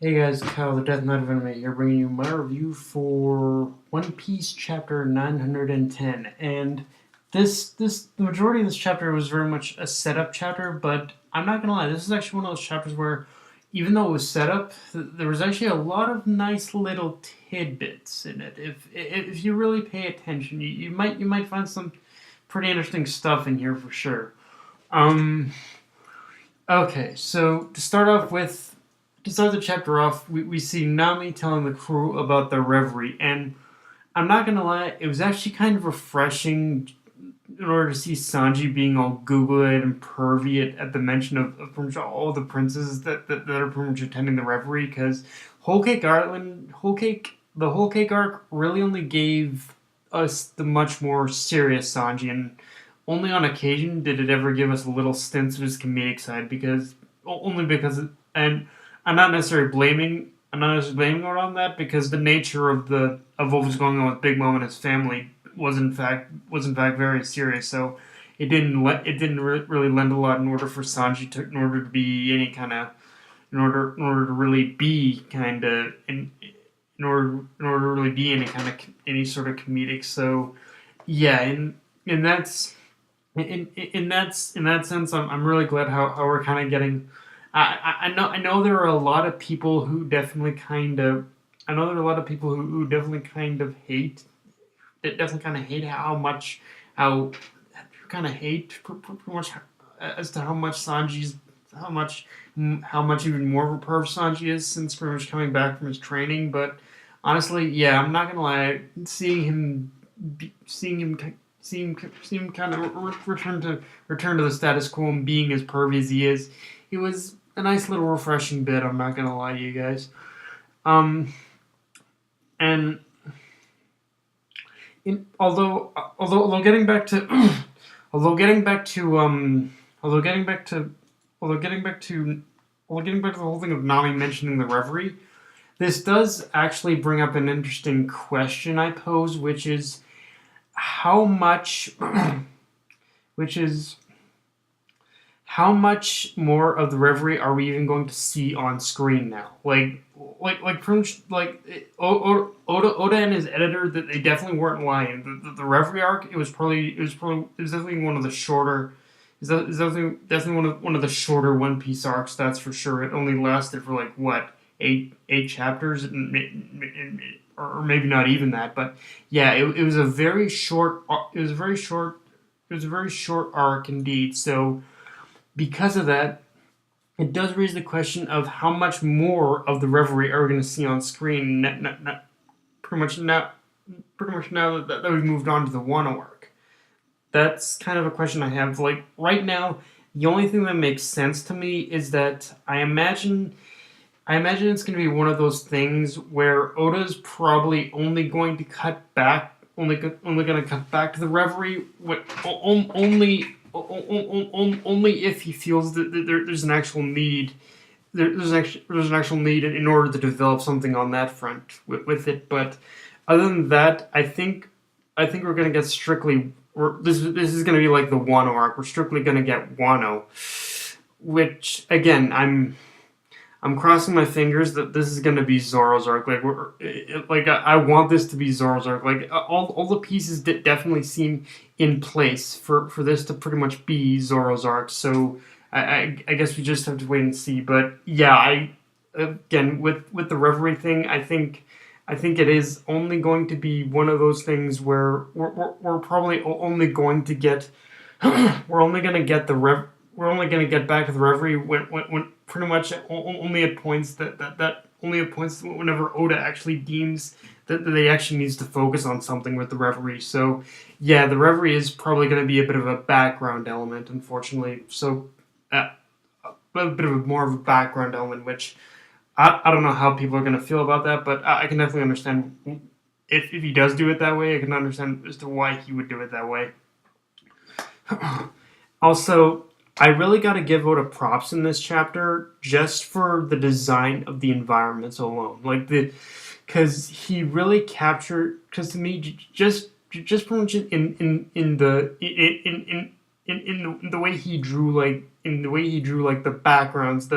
Hey guys, Kyle the Death Knight of Anime here, bringing you my review for One Piece chapter 910. And the majority of this chapter was very much a setup chapter, but I'm not gonna lie, this is actually one of those chapters where, even though it was set up, there was actually a lot of nice little tidbits in it. If you really pay attention, you might find some pretty interesting stuff in here for sure. Um, okay, so to start the chapter off, we see Nami telling the crew about the reverie, and I'm not gonna lie, it was actually kind of refreshing in order to see Sanji being all googly and pervy at the mention of pretty much all the princes that are pretty much attending the reverie, because the Whole Cake arc really only gave us the much more serious Sanji, and only on occasion did it ever give us little stints of his comedic side, only because, and I'm not necessarily blaming her on that, because the nature of what was going on with Big Mom and his family was in fact very serious. So it didn't really lend a lot in order for Sanji in order to be any kind of in order to really be kind of in order to really be any sort of comedic. So yeah, and that's in that sense, I'm really glad how we're kind of getting. I know there are a lot of people who definitely kind of. I know there are a lot of people who definitely kind of hate. That definitely kind of hate how kind of hate pretty much as to how much Sanji's how much even more of a perv Sanji is since pretty much coming back from his training. But honestly, yeah, I'm not gonna lie, seeing him seem kind of return to the status quo and being as pervy as he is, it was a nice little refreshing bit. I'm not gonna lie to you guys. Um, and although getting back to although getting back to although getting back to although getting back to getting back to the whole thing of Nami mentioning the reverie, this does actually bring up an interesting question I pose, which is how much which is how much more of the reverie are we even going to see on screen now? Pretty much, Oda and his editor, that they definitely weren't lying. The reverie arc, it was definitely one of the shorter. Is definitely one of the shorter One Piece arcs. That's for sure. It only lasted for like what, eight chapters, or maybe not even that. But yeah, it was a very short. It was a very short. It was a very short arc indeed. So because of that, it does raise the question of how much more of the reverie are we going to see on screen. Pretty much now, that we've moved on to the Wano arc. That's kind of a question I have. Like right now, the only thing that makes sense to me is that I imagine it's going to be one of those things where Oda's probably only going to cut back, only going to cut back to the reverie, only if he feels that there's an actual need. There's an actual need in order to develop something on that front with it. But other than that, I think we're going to get strictly. This is going to be like the Wano arc. We're strictly going to get Wano, which again I'm crossing my fingers that this is gonna be Zoro's arc. I want this to be Zoro's arc. All the pieces definitely seem in place for this to pretty much be Zoro's arc. So I guess we just have to wait and see. But yeah, again with the reverie thing, I think it is only going to be one of those things where we're probably only going to get we're only going to get we're only going to get back to the reverie when pretty much only at points that only at points whenever Oda actually deems that they actually needs to focus on something with the reverie. So yeah, the reverie is probably going to be a bit of a background element, unfortunately. So a bit of more of a background element, which I don't know how people are going to feel about that, but I can definitely understand if he does do it that way. I can understand as to why he would do it that way. Also, I really got to give Oda props in this chapter just for the design of the environments alone. Because he really captured. Because to me, just pretty much in the way he drew, like the backgrounds,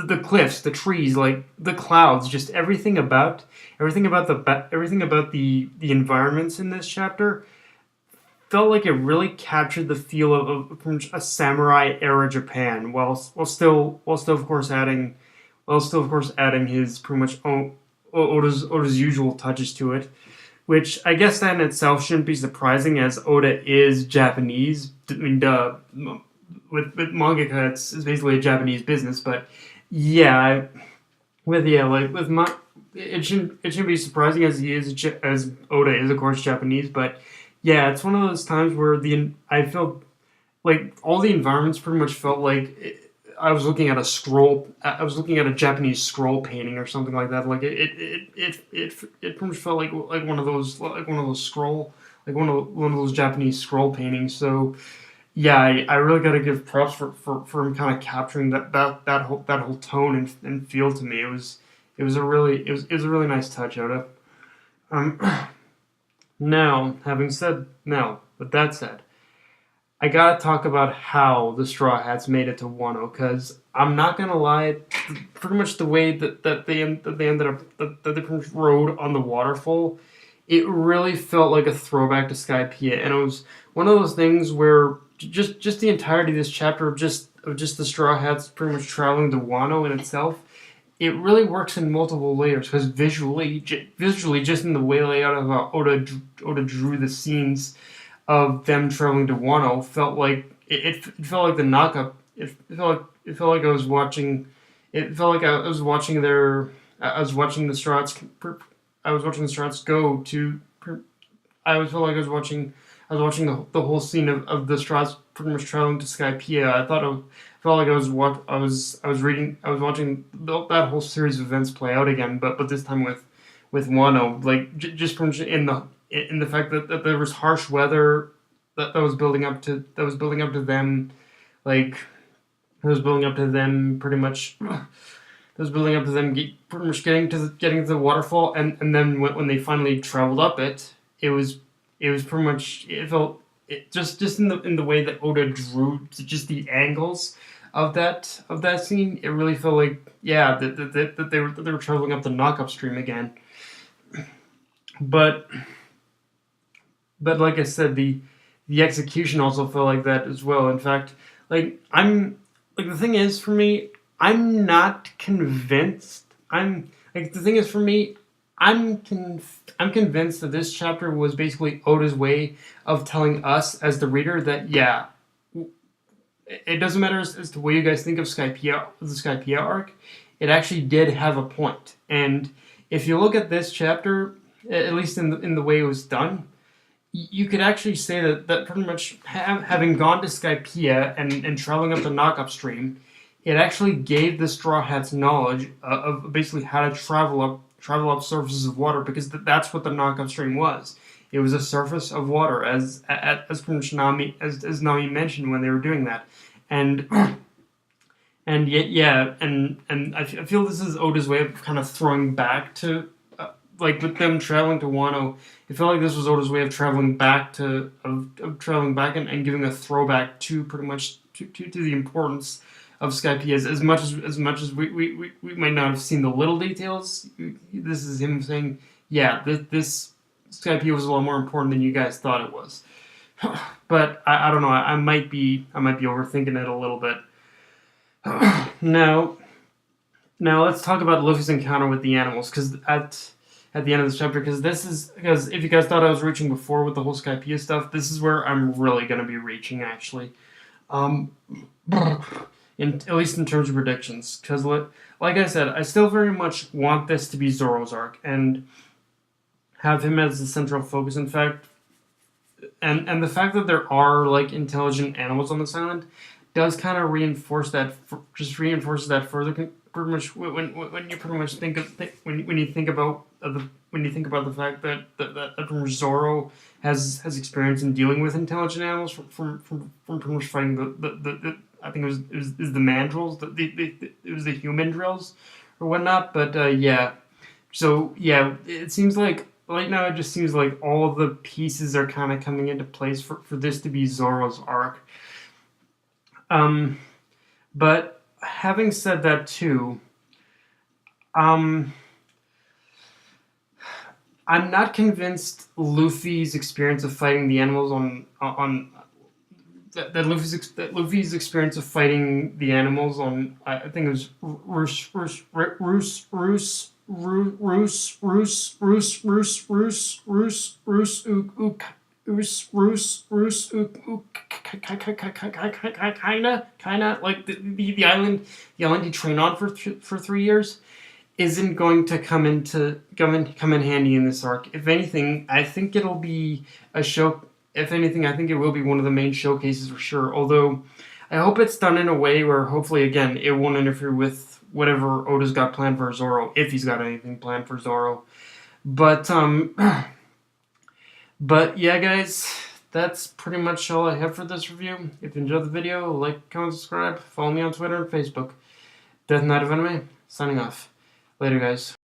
the cliffs, the trees, like the clouds, just everything about the environments in this chapter felt like it really captured the feel of from a samurai era Japan, while still of course adding his pretty much Oda's usual touches to it, which I guess that in itself shouldn't be surprising, as Oda is Japanese. I mean, duh. With mangaka, it's basically a Japanese business, but yeah, it shouldn't be surprising, as as Oda is of course Japanese, but yeah, it's one of those times where I felt like all the environments pretty much felt like I was looking at a scroll. I was looking at a Japanese scroll painting or something like that. Like it pretty much felt like one of those scroll like one of those Japanese scroll paintings. So yeah, I really got to give props for him kind of capturing that whole tone and feel to me. It was a really nice touch, Oda. Um, now, with that said, I gotta talk about how the Straw Hats made it to Wano, because I'm not gonna lie, pretty much the way that they ended up that they pretty much rode on the waterfall, it really felt like a throwback to Skypiea, and it was one of those things where just the entirety of this chapter of just the Straw Hats pretty much traveling to Wano in itself, it really works in multiple layers, because visually, just in the way layout of how Oda drew the scenes of them traveling to Wano, felt like it felt like the knockup. It felt like I was watching. It felt like I was watching I was watching the Strats. I was watching the Strats go to. I was felt like I was watching the whole scene of the Strats pretty much traveling to Skypiea. Felt like I was reading. I was watching that whole series of events play out again, but this time with Wano, like just from in the fact that there was harsh weather that was building up to them, like that was building up to them pretty much. That was building up to them pretty much getting to the waterfall, and then when they finally traveled up it, it was pretty much just in the way that Oda drew just the angles of that scene. It really felt like, yeah, that they were traveling up the knockup stream again. But like I said, the execution also felt like that as well. In fact, the thing is, for me, I'm not convinced. The thing is, for me, I'm convinced that this chapter was basically Oda's way of telling us as the reader that, yeah, it doesn't matter as to what you guys think of the Skypiea arc. It actually did have a point. And if you look at this chapter, at least in the way it was done, you could actually say that pretty much having gone to Skypiea and traveling up the knockup stream, it actually gave the Straw Hats knowledge of basically how to travel up surfaces of water, because that's what the knockup stream was. It was a surface of water, as pretty much as Nami mentioned when they were doing that, and and yet yeah, and I feel this is Oda's way of kind of throwing back to like with them traveling to Wano. It felt like this was Oda's way of traveling back and giving a throwback to pretty much to the importance of Skypiea. As much as we might not have seen the little details, this is him saying, yeah, this Skypiea was a lot more important than you guys thought it was. But I don't know. I might be overthinking it a little bit. Now let's talk about Luffy's encounter with the animals, because at the end of this chapter, because if you guys thought I was reaching before with the whole Skypiea stuff, this is where I'm really gonna be reaching, actually. At least in terms of predictions, because like I said, I still very much want this to be Zoro's arc and have him as the central focus. In fact, and the fact that there are like intelligent animals on this island does kind of reinforces that further. Pretty much when you pretty much when you think about the fact that pretty much Zoro has experience in dealing with intelligent animals from pretty much fighting the I think it was the mandrills, it was the human drills or whatnot. But yeah, so yeah, it seems like right now it just seems like all the pieces are kind of coming into place for this to be Zoro's arc. But having said that too, I'm not convinced Luffy's experience of fighting the animals that Luffy's experience of fighting the animals on, I think it was kinda like the island you train on for 3 years isn't going to come in handy in this arc. If anything, I think it'll be a show. If anything, I think it will be one of the main showcases for sure. Although, I hope it's done in a way where hopefully, again, it won't interfere with whatever Oda's got planned for Zoro, if he's got anything planned for Zoro. But but yeah, guys, that's pretty much all I have for this review. If you enjoyed the video, like, comment, subscribe, follow me on Twitter and Facebook. Death Knight of Anime, signing off. Later, guys.